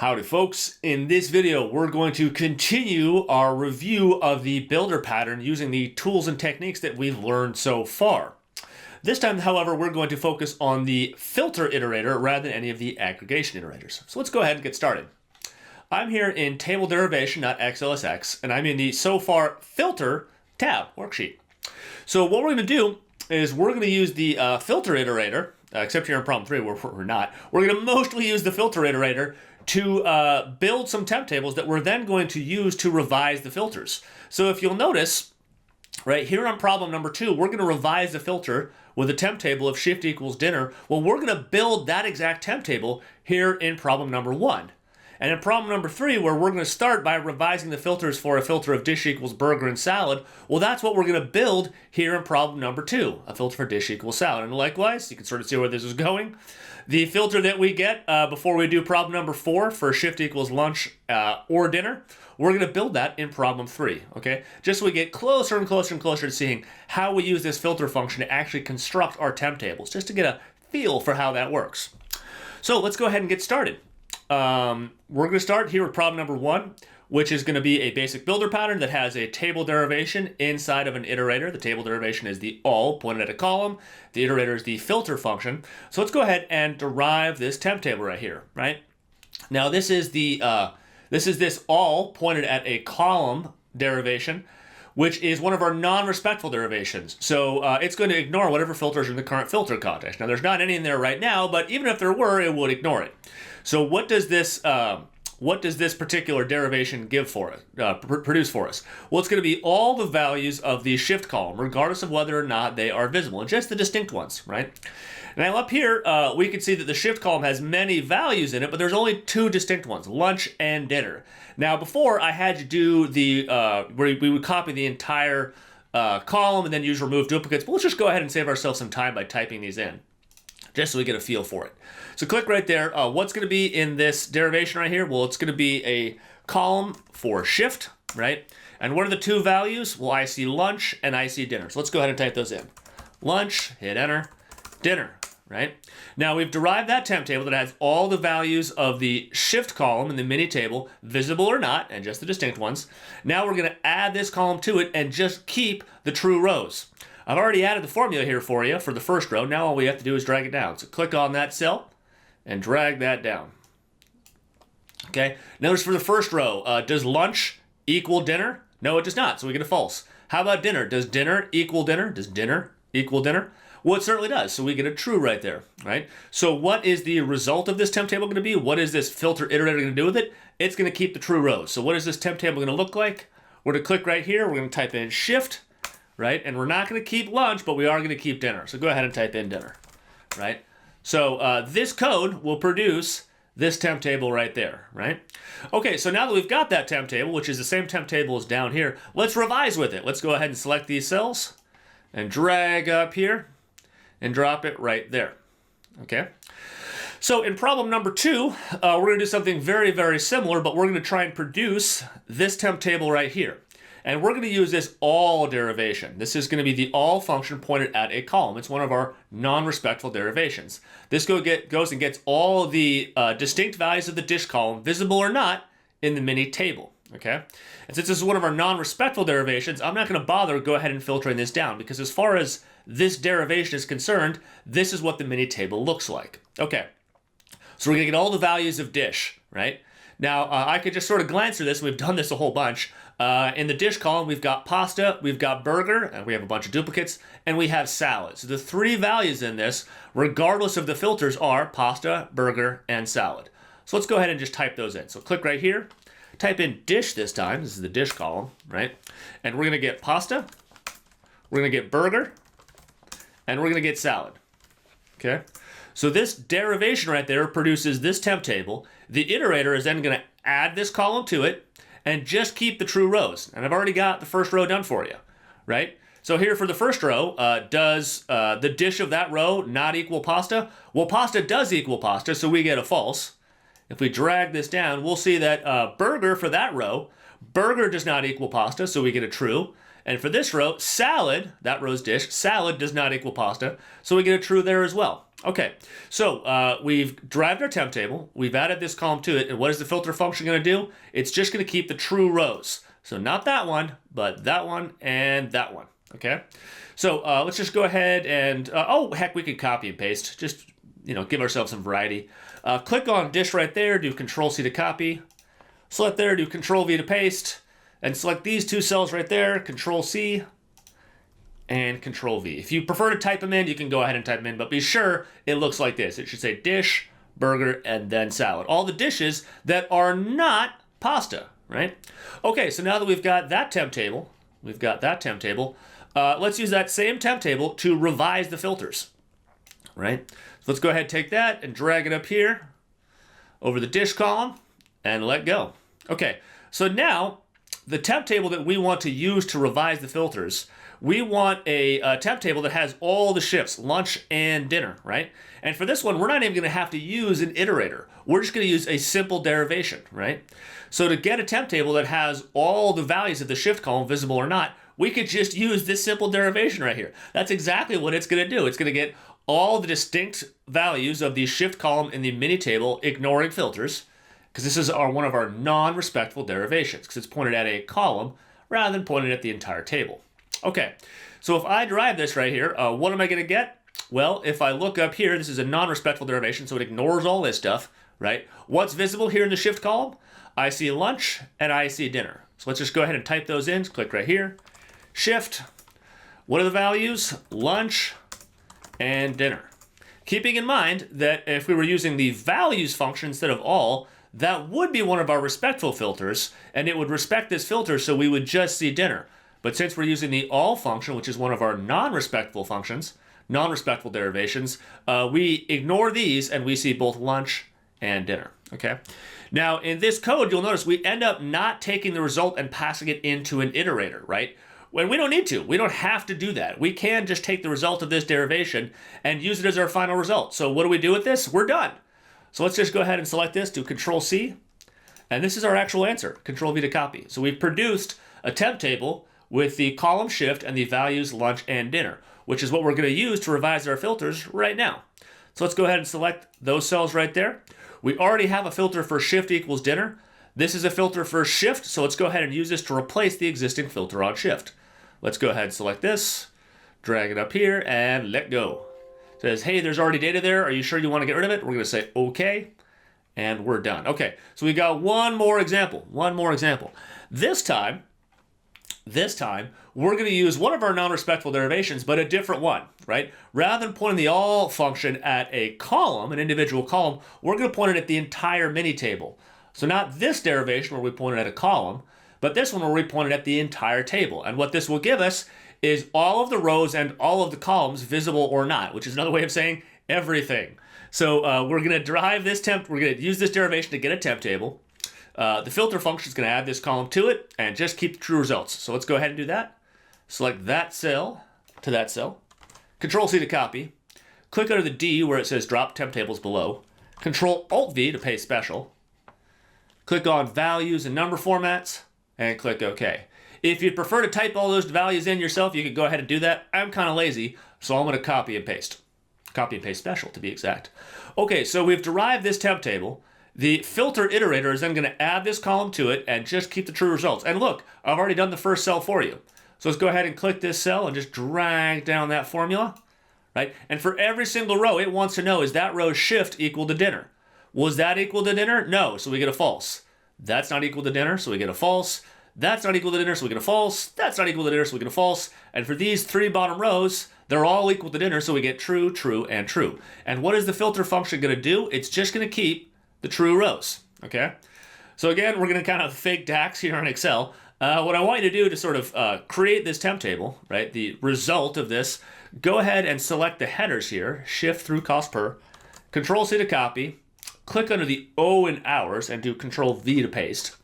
Howdy folks, in this video we're going to continue our review of the builder pattern using the tools and techniques that we've learned so far. This time, however, we're going to focus on the filter iterator rather than any of the aggregation iterators. So let's go ahead and get started. I'm here in table derivation.xlsx and I'm in the so far filter tab worksheet. So what we're going to do is we're going to use the filter iterator, except here in problem 3 where we're not. We're going to mostly use the filter iterator to build some temp tables that we're then going to use to revise the filters. So if you'll notice, right here on problem number 2, we're going to revise the filter with a temp table of shift equals dinner. Well, we're going to build that exact temp table here in problem number 1. And in problem number 3, where we're going to start by revising the filters for a filter of dish equals burger and salad, well, that's what we're going to build here in problem number 2, a filter for dish equals salad. And likewise, you can sort of see where this is going. The filter that we get before we do problem number 4 for shift equals lunch or dinner, we're going to build that in problem 3, okay? Just so we get closer and closer and closer to seeing how we use this filter function to actually construct our temp tables, just to get a feel for how that works. So let's go ahead and get started. We're going to start here with problem number 1, which is going to be a basic builder pattern that has a table derivation inside of an iterator. The table derivation is the all pointed at a column. The iterator is the filter function. So let's go ahead and derive this temp table right here, right? Now this is this all pointed at a column derivation, which is one of our non-respectful derivations. So it's going to ignore whatever filters are in the current filter context. Now there's not any in there right now, but even if there were, it would ignore it. So what does this particular derivation give for us, produce for us? Well, it's going to be all the values of the shift column, regardless of whether or not they are visible, and just the distinct ones, right? Now up here, we can see that the shift column has many values in it, but there's only 2 distinct ones, lunch and dinner. Now before, I had to do the, where we would copy the entire column and then use remove duplicates, but let's just go ahead and save ourselves some time by typing these in, just so we get a feel for it. So click right there. What's going to be in this derivation right here? Well, it's going to be a column for shift, right? And what are the 2 values? Well, I see lunch and I see dinner. So let's go ahead and type those in. Lunch, hit enter, dinner, right? Now we've derived that temp table that has all the values of the shift column in the mini table, visible or not, and just the distinct ones. Now we're going to add this column to it and just keep the true rows. I've already added the formula here for you for the first row. Now all we have to do is drag it down. So click on that cell and drag that down. Okay, notice for the first row, does lunch equal dinner? No, it does not, so we get a false. How about dinner? Does dinner equal dinner? Does dinner equal dinner? Well, it certainly does, so we get a true right there, right? So what is the result of this temp table going to be? What is this filter iterator going to do with it? It's going to keep the true rows. So what is this temp table going to look like? We're going to click right here. We're going to type in shift, right? And we're not going to keep lunch, but we are going to keep dinner. So go ahead and type in dinner, right? So this code will produce this temp table right there, right? Okay, so now that we've got that temp table, which is the same temp table as down here, let's revise with it. Let's go ahead and select these cells and drag up here and drop it right there, okay? So in problem number 2, we're going to do something very, very similar, but we're going to try and produce this temp table right here. And we're going to use this all derivation. This is going to be the all function pointed at a column. It's one of our non-respectful derivations. This goes and gets all the distinct values of the dish column, visible or not, in the mini table, okay? And since this is one of our non-respectful derivations, I'm not going to bother go ahead and filtering this down, because as far as this derivation is concerned, this is what the mini table looks like. Okay, so we're going to get all the values of dish, right? Now, I could just sort of glance through this. We've done this a whole bunch. In the dish column, we've got pasta, we've got burger, and we have a bunch of duplicates, and we have salad. So the 3 values in this, regardless of the filters, are pasta, burger, and salad. So let's go ahead and just type those in. So click right here, type in dish this time. This is the dish column, right? And we're going to get pasta, we're going to get burger, and we're going to get salad, okay? So this derivation right there produces this temp table. The iterator is then going to add this column to it and just keep the true rows. And I've already got the first row done for you, right? So here for the first row, does the dish of that row not equal pasta? Well, pasta does equal pasta, so we get a false. If we drag this down, we'll see that burger for that row, burger does not equal pasta, so we get a true. And for this row, salad, that row's dish, salad does not equal pasta. So we get a true there as well. Okay, so we've derived our temp table. We've added this column to it. And what is the filter function going to do? It's just going to keep the true rows. So not that one, but that one and that one. Okay, so let's just go ahead and, oh, heck, we could copy and paste. Just, give ourselves some variety. Click on dish right there, do Control-C to copy. Select there, do Control-V to paste. And select these two cells right there, Control-C and Control-V. If you prefer to type them in, you can go ahead and type them in, but be sure it looks like this. It should say dish, burger, and then salad. All the dishes that are not pasta, right? Okay, so now that we've got that temp table, let's use that same temp table to revise the filters, right? So let's go ahead and take that and drag it up here over the dish column and let go. Okay, so now the temp table that we want to use to revise the filters, we want a temp table that has all the shifts, lunch and dinner, right? And for this one, we're not even going to have to use an iterator. We're just going to use a simple derivation, right? So to get a temp table that has all the values of the shift column, visible or not, we could just use this simple derivation right here. That's exactly what it's going to do. It's going to get all the distinct values of the shift column in the mini table, ignoring filters, because this is one of our non-respectful derivations, because it's pointed at a column rather than pointed at the entire table. Okay, so if I derive this right here, what am I going to get? Well, if I look up here, this is a non-respectful derivation, so it ignores all this stuff, right? What's visible here in the shift column? I see lunch and I see dinner. So let's just go ahead and type those in. Click right here. Shift. What are the values? Lunch and dinner. Keeping in mind that if we were using the values function instead of all, that would be one of our respectful filters, and it would respect this filter, so we would just see dinner. But since we're using the all function, which is one of our non-respectful functions, non-respectful derivations, we ignore these and we see both lunch and dinner, okay? Now, in this code, you'll notice we end up not taking the result and passing it into an iterator, right? When we don't need to. We don't have to do that. We can just take the result of this derivation and use it as our final result. So what do we do with this? We're done. So let's just go ahead and select this, do Control-C, and this is our actual answer, Control-V to copy. So we've produced a temp table with the column shift and the values lunch and dinner, which is what we're going to use to revise our filters right now. So let's go ahead and select those cells right there. We already have a filter for shift equals dinner. This is a filter for shift, so let's go ahead and use this to replace the existing filter on shift. Let's go ahead and select this, drag it up here, and let go. It says, hey, there's already data there. Are you sure you want to get rid of it? We're going to say okay, and we're done. Okay, so we got one more example. This time, we're going to use one of our non-respectful derivations, but a different one, right? Rather than pointing the all function at a column, an individual column, we're going to point it at the entire mini table. So not this derivation where we point it at a column, but this one where we point it at the entire table. And what this will give us is all of the rows and all of the columns, visible or not, which is another way of saying everything. So we're going to derive this we're going to use this derivation to get a temp table. The filter function is going to add this column to it and just keep the true results. So let's go ahead and do that. Select that cell to that cell. Control-C to copy. Click under the D where it says drop temp tables below. Control-Alt-V to paste special. Click on values and number formats and click OK. If you'd prefer to type all those values in yourself, you could go ahead and do that. I'm kind of lazy, so I'm going to copy and paste. Copy and paste special, to be exact. Okay, so we've derived this temp table. The filter iterator is then going to add this column to it and just keep the true results. And look, I've already done the first cell for you. So let's go ahead and click this cell and just drag down that formula, right? And for every single row, it wants to know, is that row shift equal to dinner? Was that equal to dinner? No, so we get a false. That's not equal to dinner, so we get a false. That's not equal to dinner, so we get a false. That's not equal to dinner, so we get a false. And for these three bottom rows, they're all equal to dinner, so we get true, true, and true. And what is the filter function going to do? It's just going to keep the true rows, okay? So again, we're going to kind of fake DAX here in Excel. What I want you to do to sort of create this temp table, right, the result of this, go ahead and select the headers here, shift through cost per, Control-C to copy, click under the O in hours, and do Control-V to paste.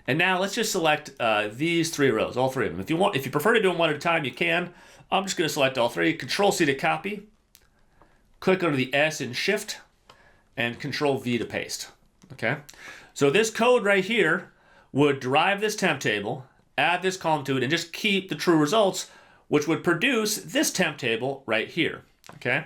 And now let's just select these three rows, all three of them. If you prefer to do them one at a time, you can. I'm just going to select all three. Control-C to copy, click under the S in shift, and Control-V to paste. Okay? So this code right here would derive this temp table, add this column to it, and just keep the true results, which would produce this temp table right here, okay?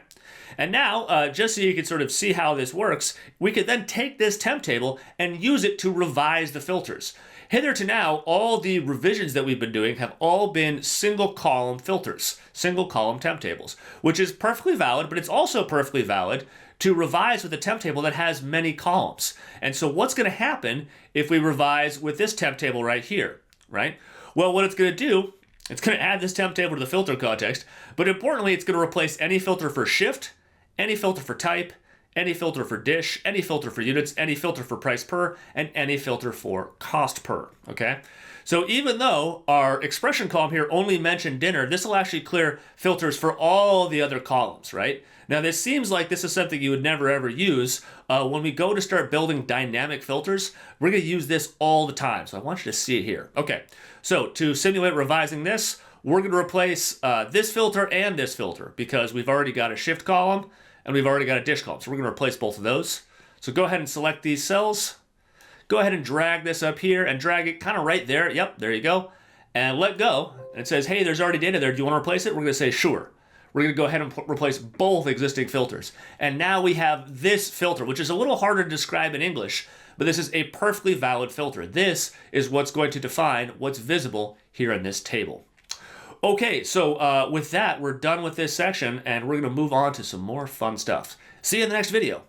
And now, just so you can sort of see how this works, we could then take this temp table and use it to revise the filters. Hitherto now, all the revisions that we've been doing have all been single column filters, single column temp tables, which is perfectly valid, but it's also perfectly valid to revise with a temp table that has many columns. And so what's going to happen if we revise with this temp table right here, right? Well, what it's going to do, it's going to add this temp table to the filter context, but importantly, it's going to replace any filter for shift, any filter for type, any filter for dish, any filter for units, any filter for price per, and any filter for cost per, okay? So even though our expression column here only mentioned dinner, this will actually clear filters for all the other columns, right? Now this seems like this is something you would never ever use. When we go to start building dynamic filters, we're gonna use this all the time. So I want you to see it here. Okay, so to simulate revising this, we're gonna replace this filter and this filter because we've already got a shift column and we've already got a dish column. So we're gonna replace both of those. So go ahead and select these cells. Go ahead and drag this up here and drag it kind of right there. Yep, there you go. And let go. And it says, hey, there's already data there. Do you want to replace it? We're going to say, sure. We're going to go ahead and replace both existing filters. And now we have this filter, which is a little harder to describe in English, but this is a perfectly valid filter. This is what's going to define what's visible here in this table. Okay, so with that, we're done with this section, and we're going to move on to some more fun stuff. See you in the next video.